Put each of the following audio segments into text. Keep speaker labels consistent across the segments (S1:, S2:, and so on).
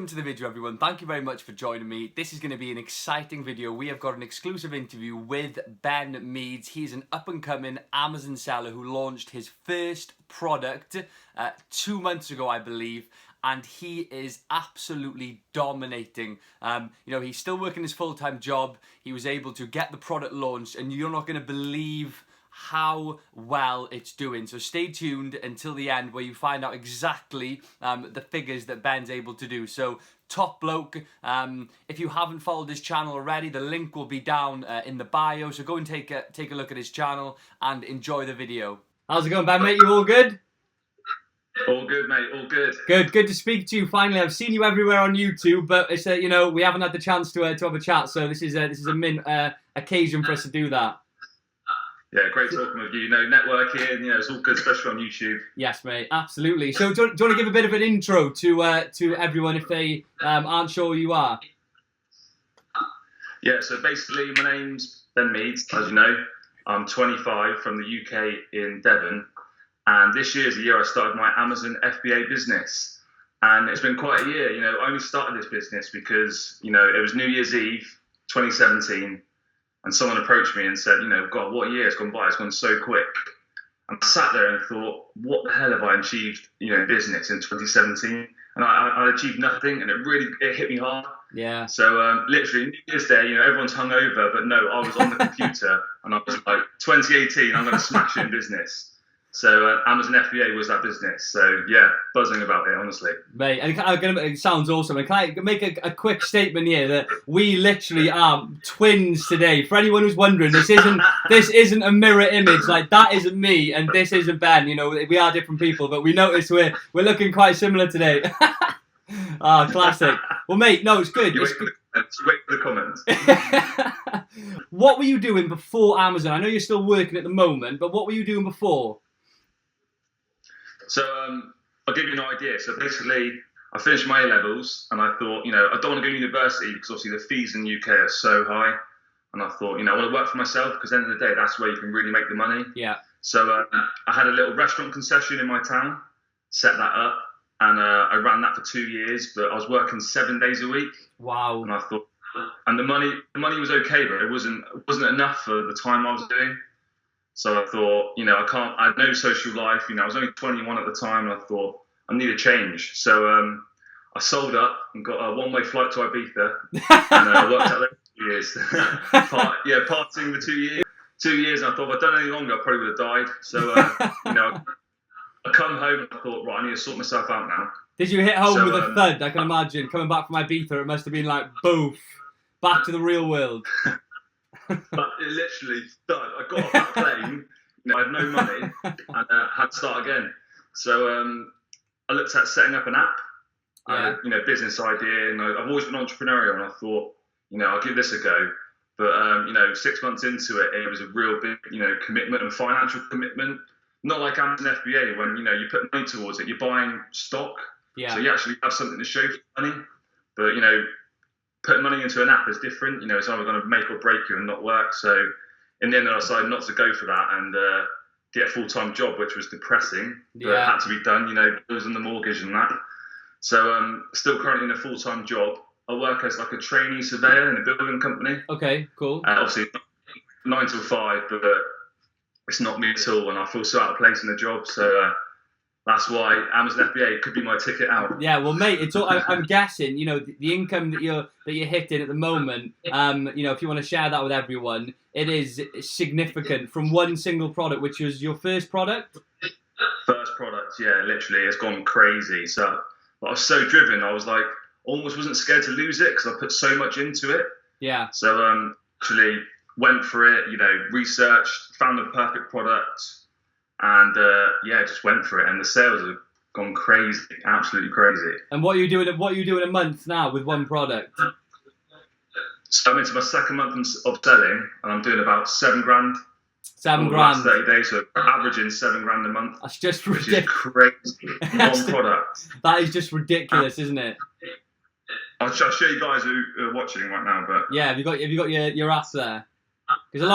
S1: welcome to the video, everyone. Thank you very much for joining me. This is going to be an exciting video. We have got an exclusive interview with Ben Meads. He's an up-and-coming Amazon seller who launched his first product 2 months ago, I believe, and he is absolutely dominating. He's still working his full-time job. He was able to get the product launched, and you're not going to believe how well it's doing. So stay tuned until the end where you find out exactly the figures that Ben's able to do. So top bloke. If you haven't followed his channel already, the link will be down in the bio. So go and take a look at his channel and enjoy the video. How's it going, Ben, mate? You all good?
S2: All good, mate. All good.
S1: Good to speak to you. Finally, I've seen you everywhere on YouTube, but it's we haven't had the chance to have a chat. So this is a mint occasion for us to do that.
S2: Yeah, great talking with you. Networking, it's all good, especially on YouTube.
S1: Yes, mate, absolutely. So do you want to give a bit of an intro to everyone if they aren't sure who you are?
S2: Yeah, so basically my name's Ben Meads, as you know. I'm 25 from the UK in Devon, and this year's the year I started my Amazon FBA business. And it's been quite a year. I only started this business because, it was New Year's Eve, 2017. And someone approached me and said, God, what a year it's gone by. It's gone so quick. And I sat there and thought, what the hell have I achieved, business in 2017? And I achieved nothing, and it hit me hard.
S1: Yeah.
S2: So literally, New Year's Day, everyone's hungover, but no, I was on the computer, and I was like, 2018, I'm going to smash it in business. So Amazon FBA was that business. So yeah, buzzing about it, honestly.
S1: Mate, and it sounds awesome. And can I make a quick statement here that we literally are twins today? For anyone who's wondering, this isn't a mirror image. Like, that isn't me, and this isn't Ben. We are different people, but we notice we're looking quite similar today. Classic. Well, mate, no, it's good.
S2: Wait for the comments.
S1: What were you doing before Amazon? I know you're still working at the moment, but what were you doing before?
S2: So I'll give you an idea. So basically, I finished my A-levels, and I thought, I don't want to go to university because obviously the fees in the UK are so high. And I thought, I want to work for myself because at the end of the day, that's where you can really make the money.
S1: Yeah.
S2: So I had a little restaurant concession in my town, set that up, and I ran that for 2 years. But I was working 7 days a week.
S1: Wow.
S2: And I thought, and the money was okay, but it wasn't enough for the time I was doing. So I thought, I had no social life. I was only 21 at the time, and I thought, I need a change. So I sold up and got a one-way flight to Ibiza, and I worked out there for 2 years. Partying the 2 years. 2 years, and I thought if I'd done any longer, I probably would have died. So, I come home and I thought, right, I need to sort myself out now.
S1: Did you hit home with a thud? I can imagine. Coming back from Ibiza, it must have been like, boof, back to the real world.
S2: But it literally started. I got off that plane, I had no money, and had to start again. So I looked at setting up an app, business idea, and I've always been entrepreneurial, and I thought, I'll give this a go. But 6 months into it, it was a real big, commitment and financial commitment. Not like Amazon FBA when you put money towards it, you're buying stock, so you actually have something to show for money. But putting money into an app is different. It's either going to make or break you and not work. So in the end, I decided not to go for that and get a full-time job, which was depressing, but it had to be done, bills and the mortgage and that. So I'm still currently in a full-time job. I work as like a trainee surveyor in a building company.
S1: Okay, cool.
S2: Obviously 9 till 5, but it's not me at all, and I feel so out of place in the job. So that's why Amazon FBA could be my ticket out.
S1: Yeah, well, mate, it's all, I'm guessing, the income that you're hitting at the moment, if you want to share that with everyone, it is significant from one single product, which was your first product?
S2: First product, yeah, literally, it's gone crazy. So I was so driven, I was like, almost wasn't scared to lose it because I put so much into it.
S1: Yeah.
S2: So actually went for it, researched, found the perfect product, and just went for it, and the sales have gone crazy, absolutely crazy.
S1: And what are you doing a month now with one product?
S2: So I'm into my second month of selling, and I'm doing about $7,000.
S1: $7,000.
S2: Last 30 days, so averaging $7,000 a month.
S1: That's just
S2: ridiculous. Which is crazy. One product.
S1: That is just ridiculous, isn't it?
S2: I'll show you guys who are watching right now, but
S1: yeah, have you got your app there? Because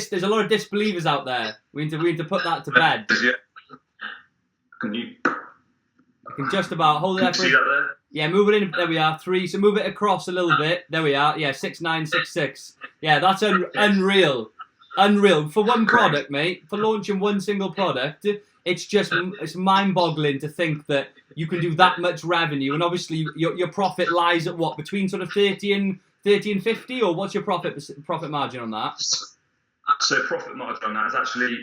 S1: there's a lot of disbelievers out there. We need to put that to bed.
S2: Yeah. Can you?
S1: I can just about hold it there.
S2: See that there?
S1: Yeah, move it in. There we are. 3. So move it across a little bit. There we are. Yeah, 6966. Yeah, that's unreal. Unreal. For one product, mate, for launching one single product, it's mind-boggling to think that you can do that much revenue. And obviously, your profit lies at what? Between sort of 30 and 50? Or what's your profit margin on that?
S2: So profit margin on that is actually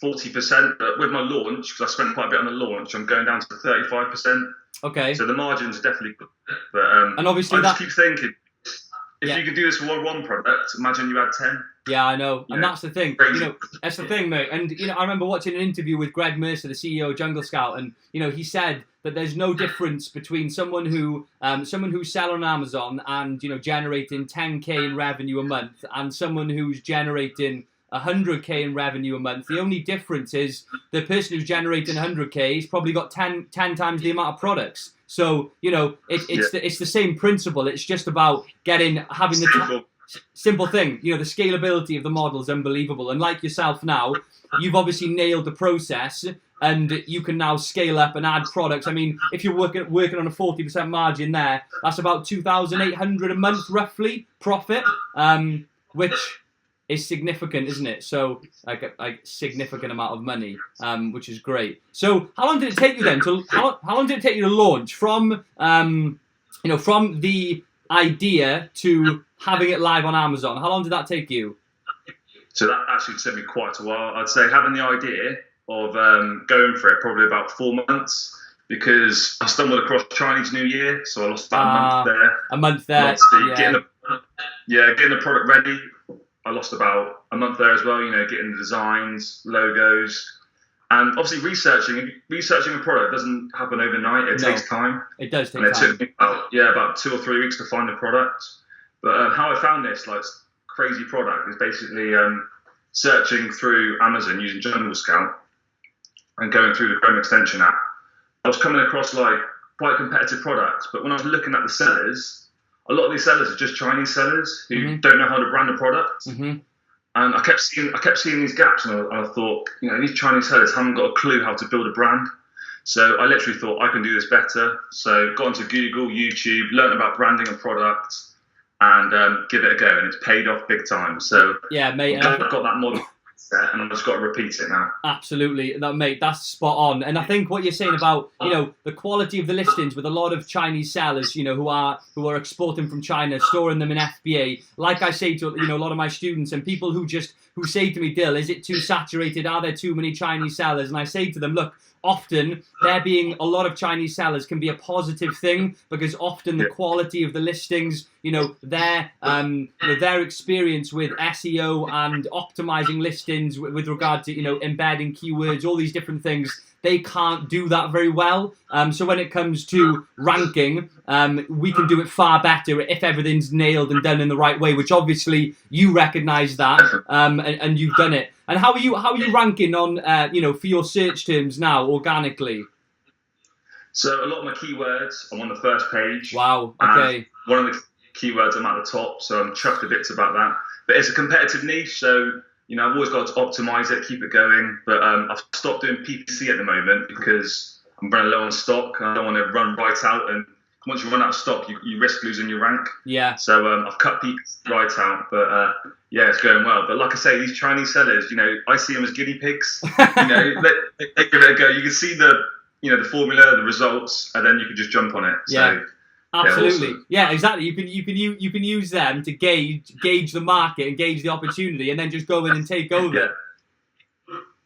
S2: 40%, but with my launch, because I spent quite a bit on the launch, I'm going down to 35%.
S1: Okay.
S2: So the margins are definitely good. But
S1: and obviously
S2: I just keep thinking, if you could do this for one product, imagine you had 10.
S1: Yeah, I know. And that's the thing. Crazy. That's the thing, mate. And, I remember watching an interview with Greg Mercer, the CEO of Jungle Scout, and, he said that there's no difference between someone who sell on Amazon and, generating 10K in revenue a month and someone who's generating 100K in revenue a month. The only difference is the person who's generating 100K has probably got 10 times the amount of products. So, it's the same principle. It's just about having the simple thing. The scalability of the model is unbelievable. And like yourself now, you've obviously nailed the process and you can now scale up and add products. I mean, if you're working on a 40% margin there, that's about 2,800 a month roughly profit, which is significant, isn't it? So, like a significant amount of money, which is great. So, how long did it take you then how long did it take you to launch from from the idea to having it live on Amazon? How long did that take you?
S2: So that actually took me quite a while. I'd say having the idea of going for it probably about 4 months, because I stumbled across Chinese New Year, so I lost about a month there.
S1: A month there.
S2: Getting the product ready. I lost about a month there as well, getting the designs, logos, and obviously researching a product doesn't happen overnight. It takes time.
S1: It does take
S2: time.
S1: And
S2: it took me about 2 or 3 weeks to find the product. But how I found this crazy product is basically searching through Amazon using Jungle Scout and going through the Chrome extension app. I was coming across quite competitive products, but when I was looking at the sellers, a lot of these sellers are just Chinese sellers who don't know how to brand a product. And I kept seeing these gaps, and I thought, these Chinese sellers haven't got a clue how to build a brand. So I literally thought I can do this better. So got onto Google, YouTube, learned about branding a product, and give it a go, and it's paid off big time. So
S1: yeah, mate,
S2: I've got that model set, and I've just got to repeat it now.
S1: Absolutely, mate, that's spot on. And I think what you're saying about the quality of the listings with a lot of Chinese sellers, who are exporting from China, storing them in FBA. Like I say to a lot of my students and people who say to me, Dill, is it too saturated? Are there too many Chinese sellers? And I say to them, look, often there being a lot of Chinese sellers can be a positive thing, because often the quality of the listings, their experience with SEO and optimizing listings with regard to embedding keywords, all these different things, they can't do that very well. So when it comes to ranking, we can do it far better if everything's nailed and done in the right way, which obviously you recognise that, and you've done it. And how are you ranking on for your search terms now organically?
S2: So a lot of my keywords, I'm on the first page.
S1: Wow. Okay.
S2: One of the keywords, I'm at the top, so I'm chuffed a bit about that. But it's a competitive niche, so I've always got to optimize it, keep it going. But I've stopped doing PPC at the moment because I'm running low on stock. I don't want to run right out, and once you run out of stock, you risk losing your rank.
S1: Yeah.
S2: So I've cut PPC right out, but it's going well. But like I say, these Chinese sellers, I see them as guinea pigs. They give it a go. You can see the formula, the results, and then you can just jump on it.
S1: Yeah.
S2: So,
S1: absolutely. Yeah, exactly. You can use them to gauge the market and gauge the opportunity, and then just go in and take over.
S2: Yeah.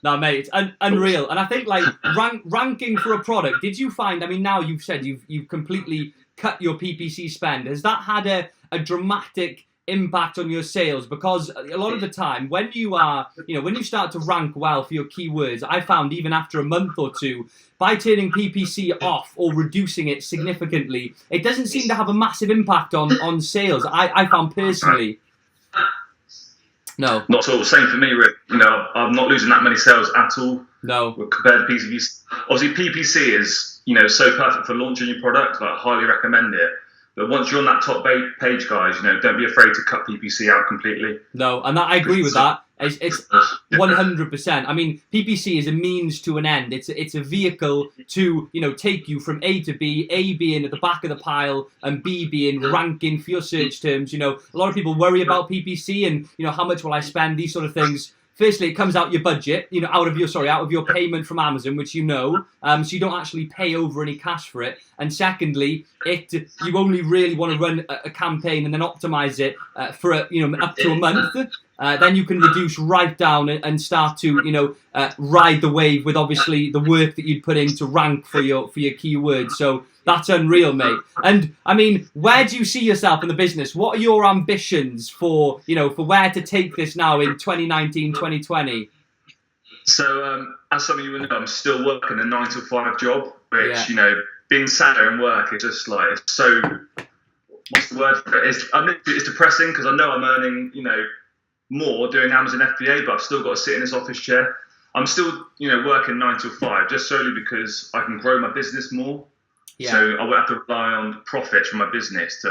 S1: No, mate, it's unreal. And I think ranking for a product. Did you find? I mean, now you've said you've completely cut your PPC spend. Has that had a dramatic impact on your sales? Because a lot of the time when you start to rank well for your keywords, I found even after a month or two, by turning PPC off or reducing it significantly, it doesn't seem to have a massive impact on sales. I found personally. No. Not
S2: at all. Same for me, Rick. I'm not losing that many sales at all.
S1: No.
S2: Compared to PPC. Obviously, PPC is, so perfect for launching your product. I highly recommend it. But once you're on that top page, guys, don't be afraid to cut PPC out completely.
S1: No, and I agree with that.
S3: It's 100%. I mean, PPC is a means to an end. It's a vehicle to, you know, take you from A to B, A being at the back of the pile and B being ranking for your search terms. You know, a lot of people worry about PPC and, you know, how much will I spend, these sort of things. Firstly, it comes out your budget, you know, out of your payment from Amazon, which you know, so you don't actually pay over any cash for it. And secondly, you only really want to run a campaign and then optimize it for up to a month. Then you can reduce right down and start to, you know, ride the wave with obviously the work that you'd put in to rank for your keywords. So that's unreal, mate. And I mean, where do you see yourself in the business? What are your ambitions for, you know, for where to take this now in 2019, 2020?
S2: So, as some of you will know, I'm still working a 9 to 5 job, which, you know, being sat there and work is just like, it's so, what's the word for it? It's depressing because I know I'm earning, you know, more doing Amazon FBA, but I've still got to sit in this office chair. I'm still, you know, working 9 to 5 just solely because I can grow my business more. Yeah. So I won't have to rely on profits from my business to,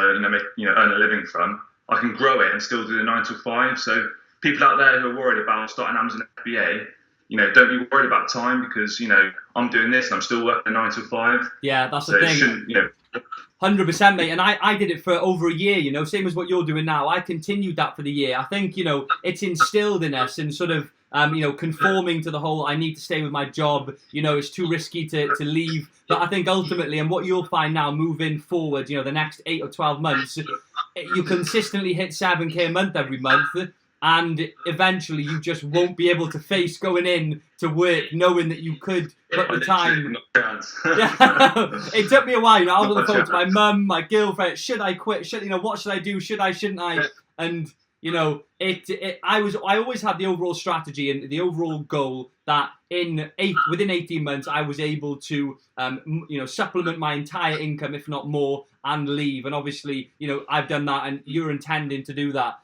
S2: you know, earn a living from. I can grow it and still do the 9 to 5. So people out there who are worried about starting Amazon FBA, you know, don't be worried about time because, you know, I'm doing this and I'm still working 9 to 5.
S3: Yeah, that's the thing. You know, 100%, mate. And I did it for over a year, you know, same as what you're doing now. I continued that for the year. I think, you know, it's instilled in us and sort of, you know, conforming to the whole, I need to stay with my job, you know, it's too risky to leave. But I think ultimately, and what you'll find now moving forward, you know, the next 8 or 12 months, you consistently hit 7K a month every month. And eventually you just won't be able to face going in to work knowing that you could put the time. It took me a while. You know, I was on the phone to my mum, my girlfriend. Should I quit? You know, what should I do? Shouldn't I? And you know, I always had the overall strategy and the overall goal that within 18 months I was able to you know, supplement my entire income, if not more, and leave. And obviously, you know, I've done that, and you're intending to do that.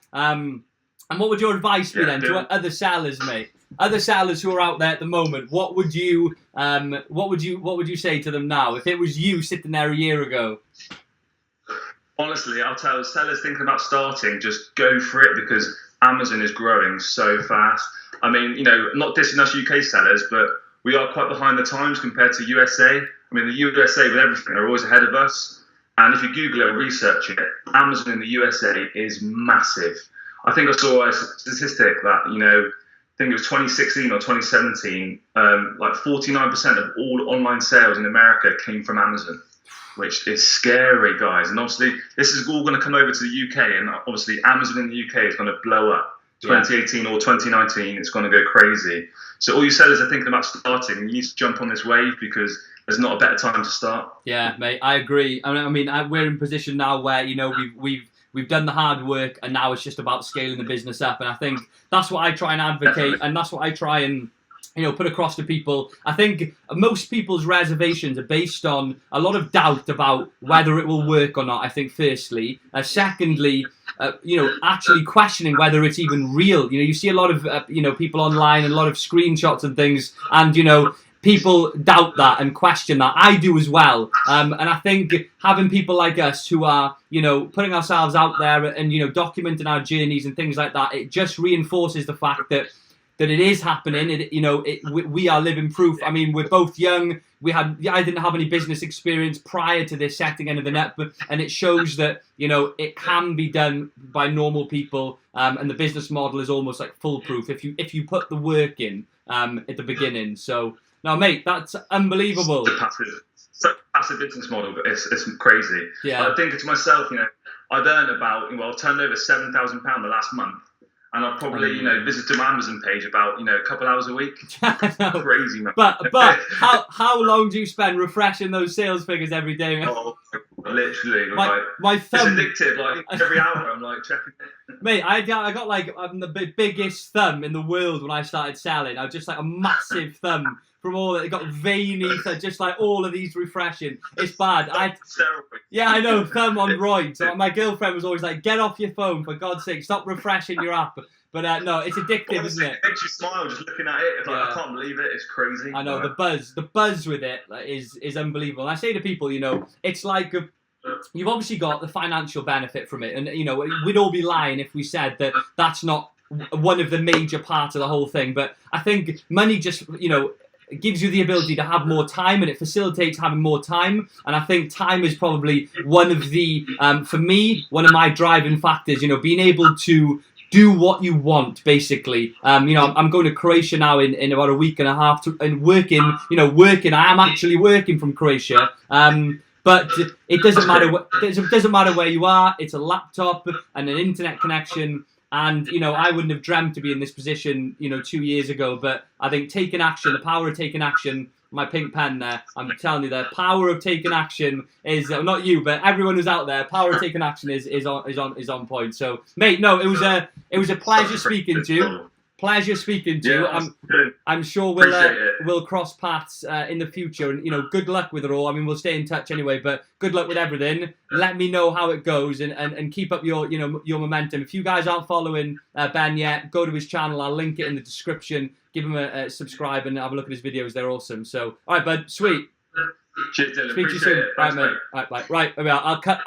S3: And what would your advice be then to other sellers, mate? Other sellers who are out there at the moment, what would you say to them now if it was you sitting there a year ago?
S2: Honestly, I'll tell sellers thinking about starting, just go for it because Amazon is growing so fast. I mean, you know, not dissing us UK sellers, but we are quite behind the times compared to USA. I mean, the USA with everything are always ahead of us. And if you Google it or research it, Amazon in the USA is massive. I think I saw a statistic that, you know, I think it was 2016 or 2017, like 49% of all online sales in America came from Amazon, which is scary, guys. And obviously, this is all going to come over to the UK, and obviously, Amazon in the UK is going to blow up. 2018 or 2019, it's going to go crazy. So all you sellers are thinking about starting, you need to jump on this wave because there's not a better time to start. Yeah,
S3: mate, I agree. I mean, we're in a position now where, you know, we've done the hard work, and now it's just about scaling the business up. And I think that's what I try and advocate, and that's what I try and, you know, put across to people. I think most people's reservations are based on a lot of doubt about whether it will work or not, I think, firstly. Secondly, you know, actually questioning whether it's even real. You know, you see a lot of, you know, people online and a lot of screenshots and things, and, you know, people doubt that and question that. I do as well. And I think having people like us who are, you know, putting ourselves out there and, you know, documenting our journeys and things like that, it just reinforces the fact that it is happening. We are living proof. I mean, we're both young. I didn't have any business experience prior to this setting anything up, and it shows that, you know, it can be done by normal people, and the business model is almost like foolproof if you put the work in at the beginning. So, no, mate, that's unbelievable.
S2: It's a passive business model, but it's crazy. Yeah. I think to myself, you know, I've earned I've turned over £7,000 the last month. And I've probably, you know, visited my Amazon page about, you know, a couple hours a week. Crazy, man.
S3: But how long do you spend refreshing those sales figures every day, man?
S2: Oh, literally.
S3: My thumb.
S2: It's addictive. Like, every hour I'm, like, checking it.
S3: Mate, I got like, the biggest thumb in the world when I started selling. I was just like a massive thumb from all that. It got veiny, so just like all of these refreshing. It's bad. Yeah, I know, thumb on roids. So my girlfriend was always like, get off your phone, for God's sake, stop refreshing your app. But no, it's addictive,
S2: honestly,
S3: isn't it?
S2: It makes you smile just looking at it. It's like, I can't believe it. It's crazy.
S3: I know, the buzz with it is unbelievable. And I say to people, you know, it's like you've obviously got the financial benefit from it. And, you know, we'd all be lying if we said that that's not one of the major parts of the whole thing. But I think money just, it gives you the ability to have more time, and it facilitates having more time. And I think time is probably one of the, for me, one of my driving factors, being able to do what you want, basically. I'm going to Croatia now in about a week and a half and working. I am actually working from Croatia. But it doesn't matter. It doesn't matter where you are. It's a laptop and an internet connection. And, I wouldn't have dreamt to be in this position, 2 years ago. But I think taking action, the power of taking action, my pink pen there, I'm telling you, the power of taking action is, not you, but everyone who's out there, power of taking action is on point. So, mate, no, it was a pleasure speaking to you. Pleasure speaking to you. I'm sure we'll cross paths in the future, and good luck with it all. I mean, we'll stay in touch anyway, but good luck with everything. Let me know how it goes, and keep up your momentum. If you guys aren't following Ben yet, go to his channel. I'll link it in the description. Give him a subscribe and have a look at his videos. They're awesome. So, all right, bud, sweet.
S2: Cheers, Dylan.
S3: Speak to you soon. Right, mate. Right, bye. Right, I'll cut.